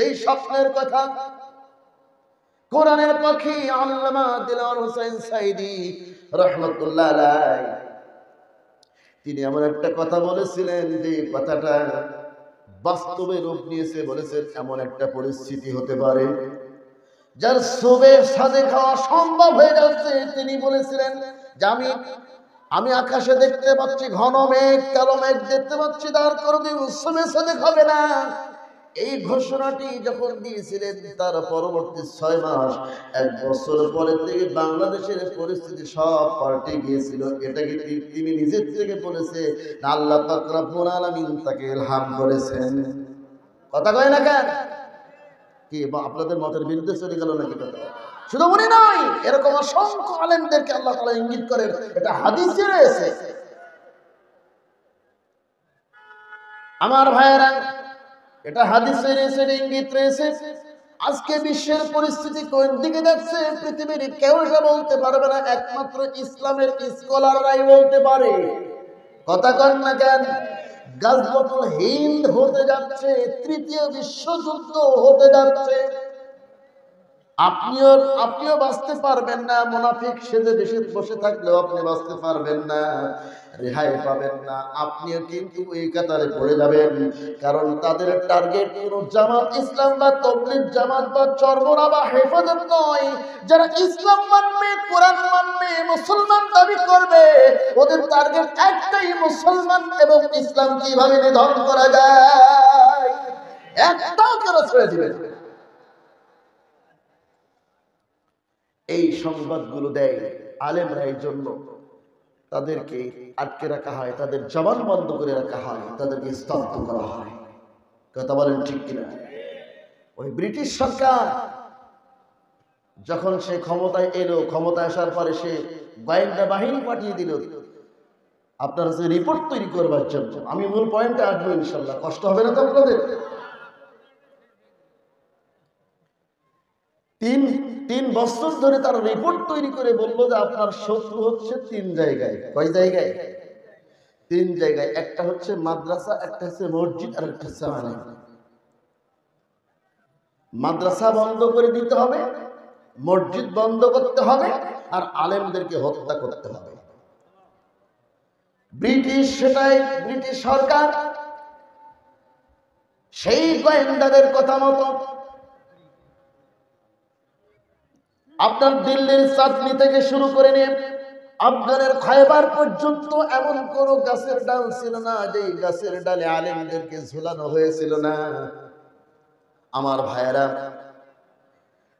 যেই স্বপ্নের কথা কোরআনের পাখি আল্লামা দিলওয়ার হোসেন সাইদি রাহমাতুল্লাহ আলাইহি তিনি এমন একটা কথা বলেছিলেন যে কথাটা বাস্তবে রূপ নিয়েছে। বলেছেন এমন একটা পরিস্থিতি হতে পারে যার সুবেহ সাদেক হওয়া সম্ভব হয়ে যাচ্ছে। তিনি বলেছিলেন যে আমি আকাশে দেখতে পাচ্ছি ঘন মেঘ, কালো মেঘ দেখতে পাচ্ছি, তার কোনোদিন সুবেহ সাদেক হবে না। এই ঘোষণাটি যখন দিয়েছিলেন তার পরবর্তী 6 মাস 1 বছর পরে থেকে বাংলাদেশের পরিস্থিতি সব পাল্টে গিয়েছিল। এটাকে তিনি নিজের থেকে বলেছে না আল্লাহ পাক রব্বুল আলামিন তাকে ইলহাম করেছেন। কথা কয় না কেন? কি আপনাদের মতের বিরুদ্ধে চলে গেল নাকি কথা? শুধু উনি নয়, এরকম অসংখ্য আলেমদেরকে আল্লাহ তাআলা ইঙ্গিত করেন, এটা হাদিসে রয়েছে। আমার ভাইয়েরা, এটা হাদিসে রয়েছে, ইঙ্গিত রয়েছে। আজকে বিশ্বের পরিস্থিতি কোন দিকে যাচ্ছে পৃথিবীর কেউ এটা বলতে পারবে না, একমাত্র ইসলামের স্কলাররাই বলতে পারে। কথা কন না কেন? গাজওয়াতুল হিন্দ হতে যাচ্ছে, তৃতীয় বিশ্বযুদ্ধ হতে যাচ্ছে। আপনিও বাঁচতে পারবেন না, মুনাফিক সেজে দেশে বসে থাকলেও আপনি বাঁচতে পারবেন না, রেহাই পাবেন না। আপনিও কিন্তু এই কাতারে পড়ে যাবেন, কারণ তাদের টার্গেট কোন জামাত ইসলাম বা তাবলীগ জামাত বা চরমোনা বা হেফাজত নয়। যারা ইসলাম মানবে, কোরআন মানবে, মুসলমান দাবি করবে, ওদের টার্গেট একটাই, মুসলমান এবং ইসলাম কিভাবে নিধন করা যায়, একটাও কেন ছেড়ে দিবে না। এই সংবাদগুলো দেয় আলেমরা, এই জন্য তাদেরকে আটকে রাখা হয়, তাদের জবান বন্ধ করে রাখা হয়, তাদেরকে স্তব্ধ করা হয়। কথা বলেন ঠিক কিনা? ওই ব্রিটিশ সরকার যখন সে ক্ষমতায় এলো, ক্ষমতায় আসার পরে সে গোয়েন্দা বাহিনী পাঠিয়ে দিল আপনারা যে রিপোর্ট তৈরি করবার জন্য। আমি মূল পয়েন্টে আসবো ইনশাল্লাহ, কষ্ট হবে না তো আপনাদের। তিন বছর ধরে তারা রিপোর্ট তৈরি করে বললো যে আপনার শত্রু হচ্ছে 3 জায়গায়। কয় জায়গায়? 3 জায়গায়। একটা হচ্ছে মাদ্রাসা, একটা হচ্ছে মসজিদ, আর একটা হচ্ছে আলেম। মাদ্রাসা বন্ধ করে দিতে হবে, মসজিদ বন্ধ করতে হবে, আর আলেমদেরকে হত্যা করতে হবে। ব্রিটিশ সরকার সেই গোয়েন্দাদের কথা মতো আপনার দিল্লির চাঁদনি থেকে শুরু করে নিয়ে আফগানের খায়বার পর্যন্ত এমন কোন গাছের ডাল ছিল না যে গাছের ডালে আলেমদেরকে ঝুলানো হয়েছিল না। আমার ভাইয়েরা,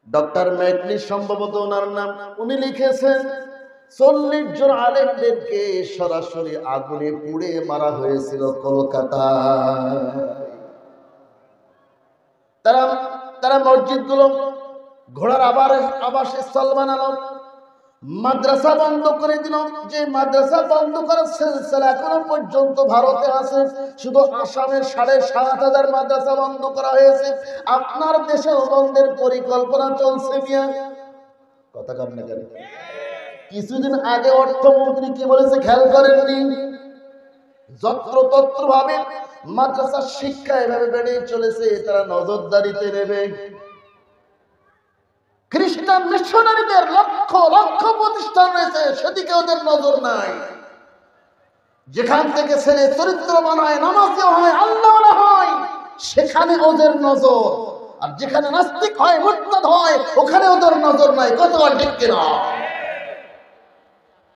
ডক্টর ম্যাটলি সম্ভবত ওনার নাম, উনি লিখেছেন 40 জন আলেমদেরকে সরাসরি আগুনে পুড়ে মারা হয়েছিল কলকাতায়। তারা মসজিদগুলো ঘোড়ার আবাসস্থল বানালো, মাদ্রাসা বন্ধ করে দিল। যে মাদ্রাসা বন্ধ করার সিলসিলা এখনো পর্যন্ত ভারতে আছে। শুধু আসামের 7,500 মাদ্রাসা বন্ধ করা হয়েছে। আপনার দেশেও বন্ধের পরিকল্পনা চলছে মিয়া। কথা কান না কেন? কিছুদিন আগে অর্থমন্ত্রী কি বলেছে খেয়াল করেননি? যত্রতত্র ভাবে মাদ্রাসার শিক্ষা এভাবে বেড়ে চলেছে, তারা নজরদারিতে নেবে। খ্রিস্টান মিশনারিদের লক্ষ লক্ষ প্রতিষ্ঠান রয়েছে, সেদিকে ওদের নজর নাই। যেখান থেকে ছেলে চরিত্রবান হয়, নামাজি হয়, আল্লাহওয়ালা হয়, সেখানে ওদের নজর। আর যেখানে নাস্তিক হয়, মুরতাদ হয়, ওখানে ওদের নজর নাই। কতবার ঠিক কিনা?